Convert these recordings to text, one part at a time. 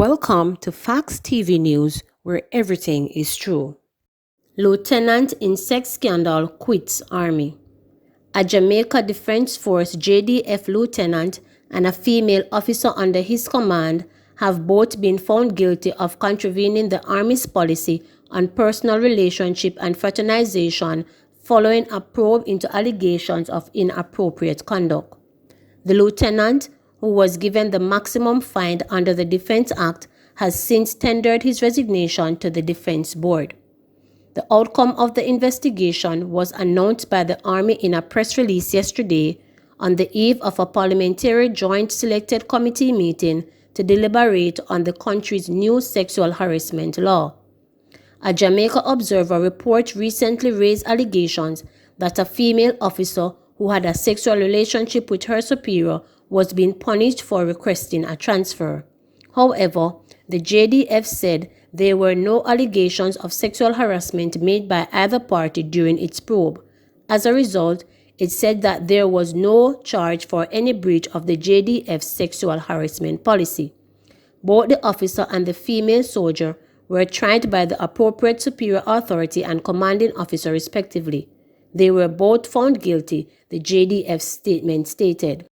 Welcome to Facts TV News, where everything is true. Lieutenant in sex scandal quits Army. A Jamaica Defense Force JDF Lieutenant and a female officer under his command have both been found guilty of contravening the Army's policy on personal relationship and fraternization following a probe into allegations of inappropriate conduct. The lieutenant, who was given the maximum fine under the Defense Act, has since tendered his resignation to the Defense Board. The outcome of the investigation was announced by the Army in a press release yesterday on the eve of a parliamentary joint selected committee meeting to deliberate on the country's new sexual harassment law. A Jamaica Observer report recently raised allegations that a female officer who had a sexual relationship with her superior was being punished for requesting a transfer. However, the JDF said there were no allegations of sexual harassment made by either party during its probe. As a result, it said that there was no charge for any breach of the JDF's sexual harassment policy. Both the officer and the female soldier were tried by the appropriate superior authority and commanding officer respectively. They were both found guilty, the JDF statement stated.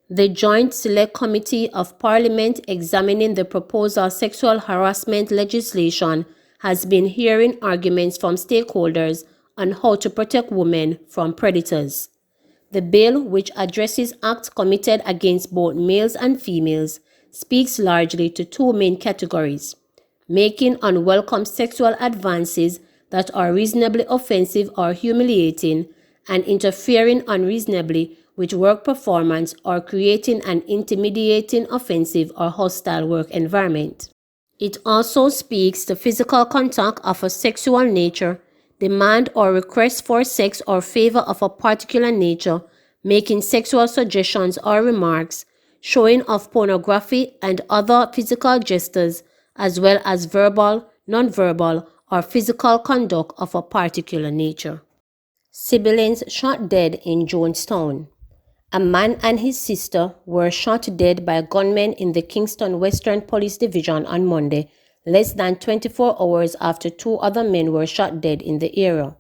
The Joint Select Committee of Parliament examining the proposed sexual harassment legislation has been hearing arguments from stakeholders on how to protect women from predators. The bill, which addresses acts committed against both males and females, speaks largely to two main categories: making unwelcome sexual advances that are reasonably offensive or humiliating, and interfering unreasonably with work performance or creating an intimidating, offensive, or hostile work environment. It also speaks to physical contact of a sexual nature, demand or request for sex or favor of a particular nature, making sexual suggestions or remarks, showing of pornography and other physical gestures, as well as verbal, nonverbal, or physical conduct of a particular nature. Siblings shot dead in Jonestown. A man and his sister were shot dead by gunmen in the Kingston Western Police Division on Monday, less than 24 hours after two other men were shot dead in the area.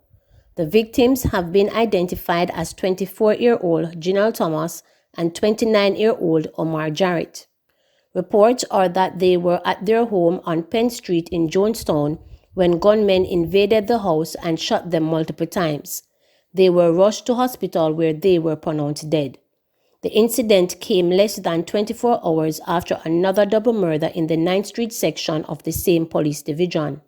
The victims have been identified as 24-year-old Janelle Thomas and 29-year-old Omar Jarrett. Reports are that they were at their home on Penn Street in Jonestown when gunmen invaded the house and shot them multiple times. They were rushed to hospital where they were pronounced dead. The incident came less than 24 hours after another double murder in the 9th Street section of the same police division.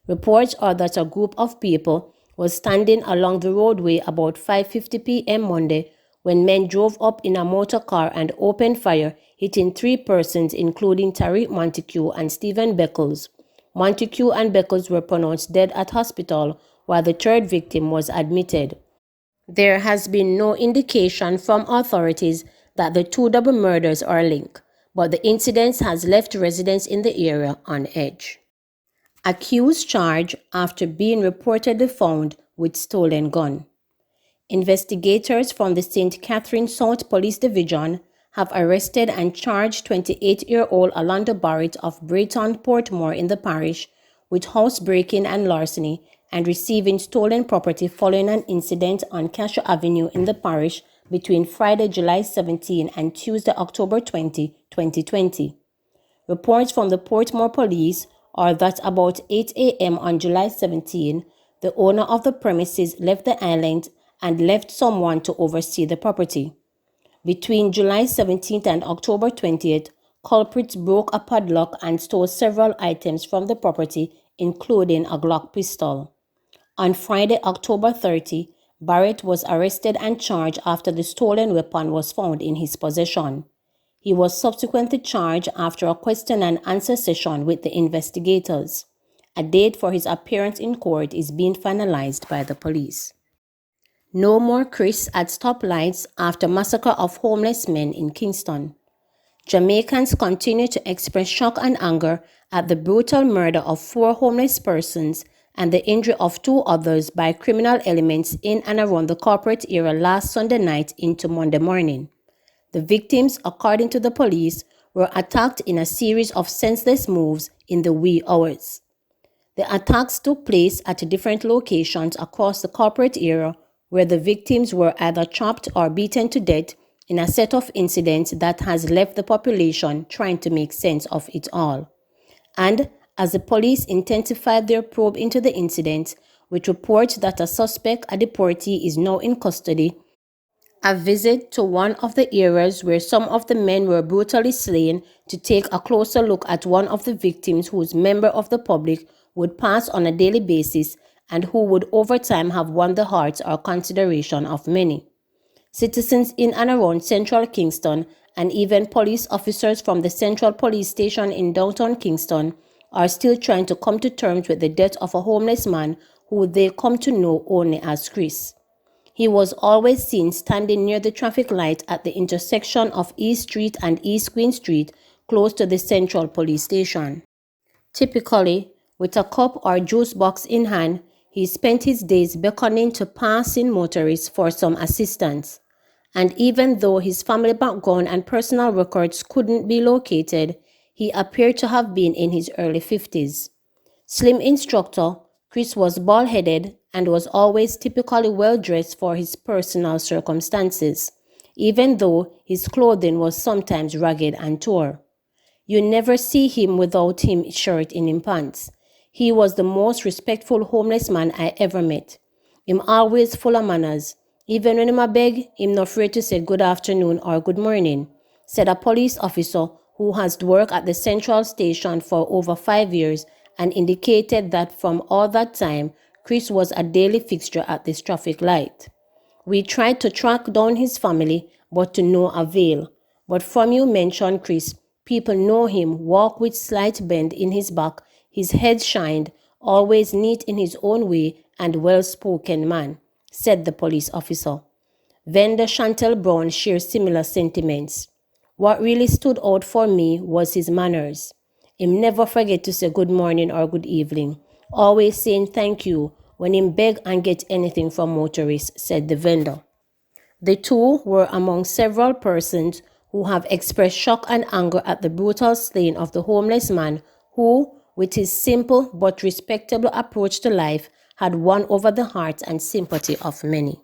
Reports are that a group of people was standing along the roadway about 5:50 p.m. Monday when men drove up in a motor car and opened fire, hitting three persons including Tariq Montague and Stephen Beckles. Montague and Beckles were pronounced dead at hospital, while the third victim was admitted. There has been no indication from authorities that the two double murders are linked, but the incident has left residents in the area on edge. Accused charged after being reportedly found with stolen gun. Investigators from the St. Catherine South Police Division have arrested and charged 28-year-old Orlando Barrett of Brayton, Portmore in the parish with housebreaking and larceny and receiving stolen property following an incident on Cashew Avenue in the parish between Friday, July 17 and Tuesday, October 20, 2020. Reports from the Portmore police are that about 8 a.m. on July 17, the owner of the premises left the island and left someone to oversee the property. Between July 17th and October 20th, culprits broke a padlock and stole several items from the property, including a Glock pistol. On Friday, October 30, Barrett was arrested and charged after the stolen weapon was found in his possession. He was subsequently charged after a question and answer session with the investigators. A date for his appearance in court is being finalized by the police. No more Chris at stoplights after massacre of homeless men in Kingston. Jamaicans continue to express shock and anger at the brutal murder of 4 homeless persons and the injury of 2 others by criminal elements in and around the corporate area last Sunday night into Monday morning. The victims, according to the police, were attacked in a series of senseless moves in the wee hours. The attacks took place at different locations across the corporate area where the victims were either chopped or beaten to death in a set of incidents that has left the population trying to make sense of it all. And as the police intensified their probe into the incident, with reports that a suspect, a deportee, is now in custody, a visit to one of the areas where some of the men were brutally slain to take a closer look at one of the victims whose member of the public would pass on a daily basis and who would over time have won the hearts or consideration of many. Citizens in and around central Kingston and even police officers from the Central Police Station in downtown Kingston are still trying to come to terms with the death of a homeless man who they come to know only as Chris. He was always seen standing near the traffic light at the intersection of East Street and East Queen Street, close to the Central Police Station. Typically, with a cup or juice box in hand, he spent his days beckoning to passing motorists for some assistance. And even though his family background and personal records couldn't be located, he appeared to have been in his early 50s. Slim instructor, Chris was bald-headed and was always typically well-dressed for his personal circumstances, even though his clothing was sometimes ragged and torn. You never see him without his shirt in his pants. He was the most respectful homeless man I ever met. Him always full of manners. Even when him a beg, him not afraid to say good afternoon or good morning, said a police officer who has worked at the Central Station for over 5 years and indicated that from all that time, Chris was a daily fixture at this traffic light. We tried to track down his family, but to no avail. But from you mentioned Chris, people know him, walk with slight bend in his back, his head shined, always neat in his own way and well-spoken man, said the police officer. Vendor Chantel Brown shares similar sentiments. What really stood out for me was his manners. Him never forget to say good morning or good evening, always saying thank you when him beg and get anything from motorists, said the vendor. The two were among several persons who have expressed shock and anger at the brutal slaying of the homeless man who, with his simple but respectable approach to life, had won over the hearts and sympathy of many.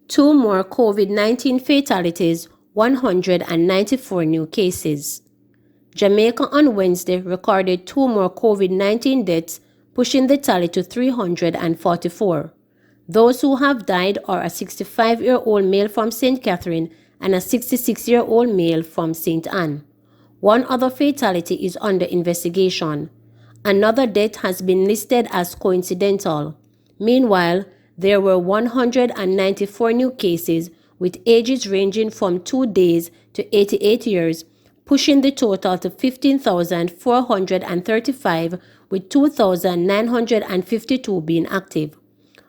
2 more COVID-19 fatalities, 194 new cases. Jamaica on Wednesday recorded 2 more COVID-19 deaths, pushing the tally to 344. Those who have died are a 65-year-old male from St. Catherine and a 66-year-old male from St. Anne. One other fatality is under investigation. Another death has been listed as coincidental. Meanwhile, there were 194 new cases with ages ranging from 2 days to 88 years, pushing the total to 15,435, with 2,952 being active.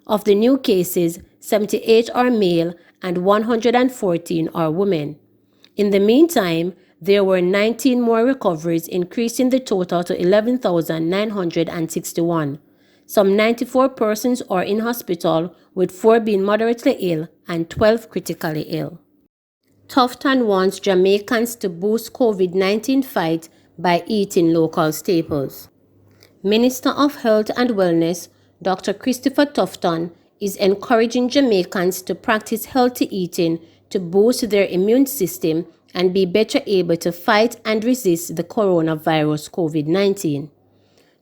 Of the new cases, 78 are male and 114 are women. In the meantime, there were 19 more recoveries, increasing the total to 11,961. Some 94 persons are in hospital, with 4 being moderately ill and 12 critically ill. Tufton wants Jamaicans to boost COVID-19 fight by eating local staples. Minister of Health and Wellness, Dr. Christopher Tufton, is encouraging Jamaicans to practice healthy eating to boost their immune system and be better able to fight and resist the coronavirus COVID-19.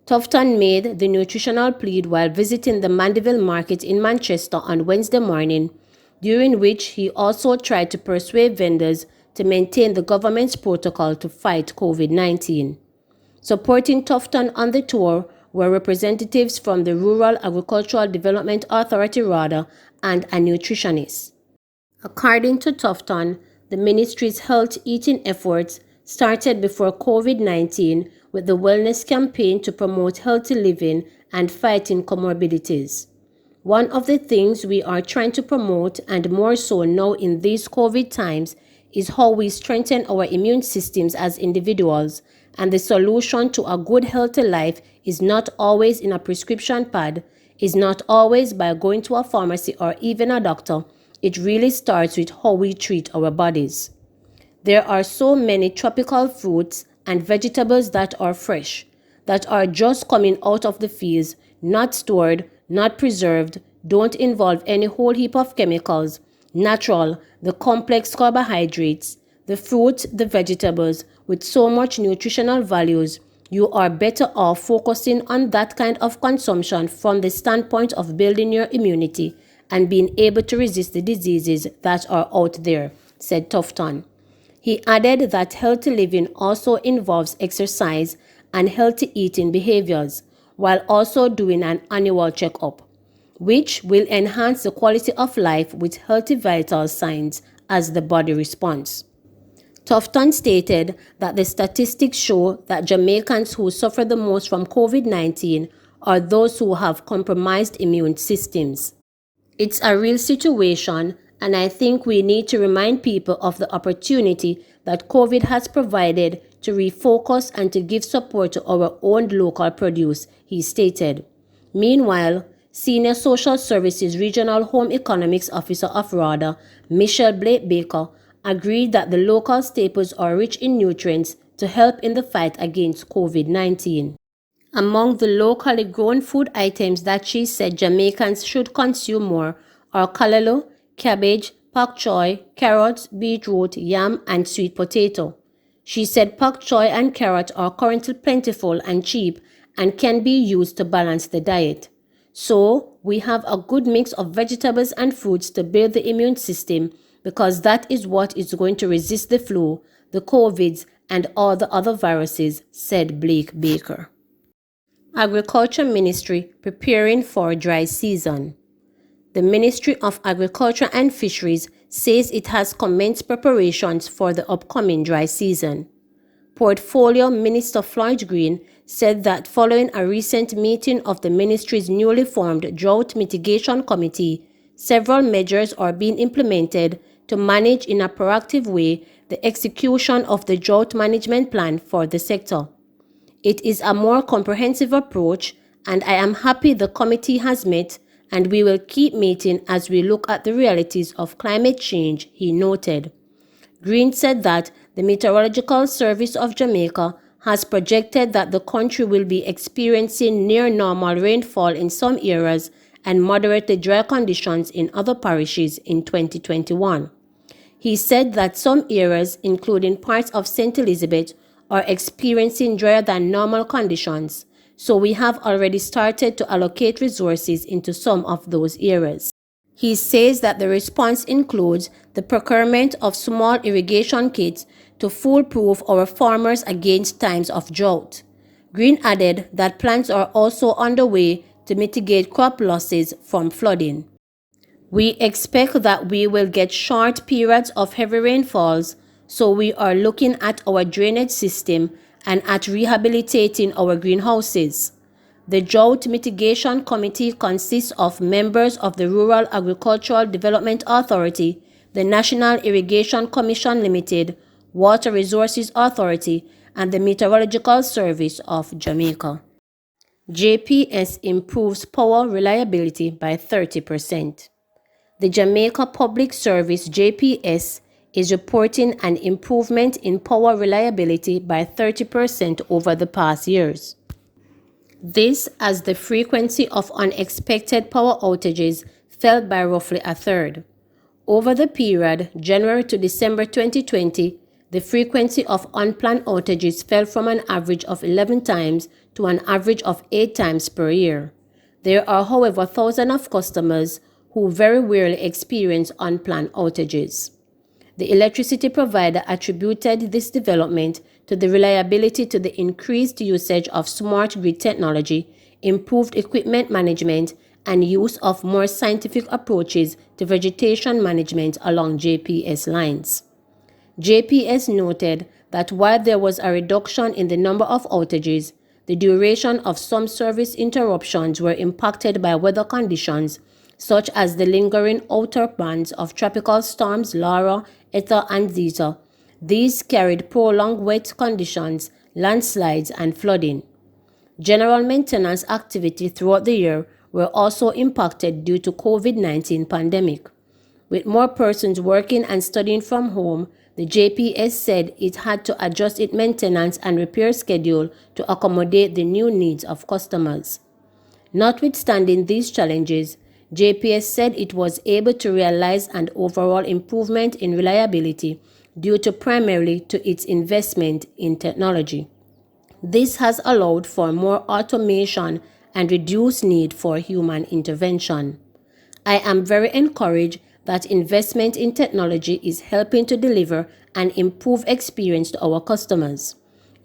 Tufton made the nutritional plea while visiting the Mandeville Market in Manchester on Wednesday morning, during which he also tried to persuade vendors to maintain the government's protocol to fight COVID-19. Supporting Tufton on the tour were representatives from the Rural Agricultural Development Authority (RADA) and a nutritionist. According to Tufton, the ministry's health eating efforts started before COVID-19 with the wellness campaign to promote healthy living and fighting comorbidities. One of the things we are trying to promote, and more so now in these COVID times, is how we strengthen our immune systems as individuals, and the solution to a good healthy life is not always in a prescription pad, is not always by going to a pharmacy or even a doctor. It really starts with how we treat our bodies. There are so many tropical fruits and vegetables that are fresh, that are just coming out of the fields, not stored, not preserved, don't involve any whole heap of chemicals, natural, the complex carbohydrates, the fruit, the vegetables, with so much nutritional values. You are better off focusing on that kind of consumption from the standpoint of building your immunity and being able to resist the diseases that are out there, said Tufton. He added that healthy living also involves exercise and healthy eating behaviors, while also doing an annual checkup, which will enhance the quality of life with healthy vital signs as the body responds. Tufton stated that the statistics show that Jamaicans who suffer the most from COVID-19 are those who have compromised immune systems. It's a real situation, and I think we need to remind people of the opportunity that COVID has provided to refocus and to give support to our own local produce, he stated. Meanwhile, Senior Social Services Regional Home Economics Officer of RADA, Michelle Blake Baker, agreed that the local staples are rich in nutrients to help in the fight against COVID-19. Among the locally grown food items that she said Jamaicans should consume more are callaloo, cabbage, pak choy, carrots, beetroot, yam, and sweet potato. She said pak choy and carrot are currently plentiful and cheap and can be used to balance the diet. So, we have a good mix of vegetables and fruits to build the immune system because that is what is going to resist the flu, the COVIDs, and all the other viruses, said Blake Baker. Agriculture Ministry preparing for dry season. The Ministry of Agriculture and Fisheries says it has commenced preparations for the upcoming dry season. Portfolio Minister Floyd Green said that following a recent meeting of the ministry's newly formed Drought Mitigation Committee, several measures are being implemented to manage in a proactive way the execution of the drought management plan for the sector. It is a more comprehensive approach, and I am happy the committee has met, and we will keep meeting as we look at the realities of climate change, he noted. Green said that the Meteorological Service of Jamaica has projected that the country will be experiencing near normal rainfall in some areas and moderately dry conditions in other parishes in 2021. He said that some areas, including parts of St. Elizabeth, are experiencing drier than normal conditions, so we have already started to allocate resources into some of those areas. He says that the response includes the procurement of small irrigation kits to foolproof our farmers against times of drought. Green added that plans are also underway to mitigate crop losses from flooding. We expect that we will get short periods of heavy rainfalls, so we are looking at our drainage system and at rehabilitating our greenhouses. The Drought Mitigation Committee consists of members of the Rural Agricultural Development Authority, the National Irrigation Commission Limited, Water Resources Authority, and the Meteorological Service of Jamaica. JPS improves power reliability by 30%. The Jamaica Public Service JPS is reporting an improvement in power reliability by 30% over the past years. This as the frequency of unexpected power outages fell by roughly a third. Over the period January to December 2020, the frequency of unplanned outages fell from an average of 11 times to an average of 8 times per year. There are, however, thousands of customers who very rarely experience unplanned outages. The electricity provider attributed this development to the reliability to the increased usage of smart grid technology, improved equipment management, and use of more scientific approaches to vegetation management along JPS lines. JPS noted that while there was a reduction in the number of outages, the duration of some service interruptions were impacted by weather conditions, such as the lingering outer bands of tropical storms Laura, Eta, and Zeta. These carried prolonged wet conditions, landslides, and flooding. General maintenance activity throughout the year were also impacted due to COVID-19 pandemic. With more persons working and studying from home, the JPS said it had to adjust its maintenance and repair schedule to accommodate the new needs of customers. Notwithstanding these challenges, JPS said it was able to realize an overall improvement in reliability due to primarily to its investment in technology. This has allowed for more automation and reduced need for human intervention. I am very encouraged that investment in technology is helping to deliver an improved experience to our customers.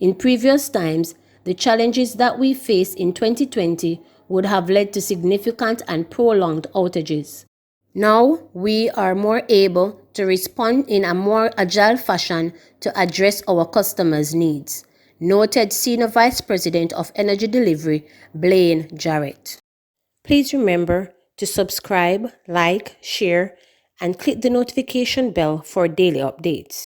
In previous times, the challenges that we faced in 2020 would have led to significant and prolonged outages. Now, we are more able to respond in a more agile fashion to address our customers' needs, noted Senior Vice President of Energy Delivery, Mvrd3red. Please remember to subscribe, like, share, and click the notification bell for daily updates.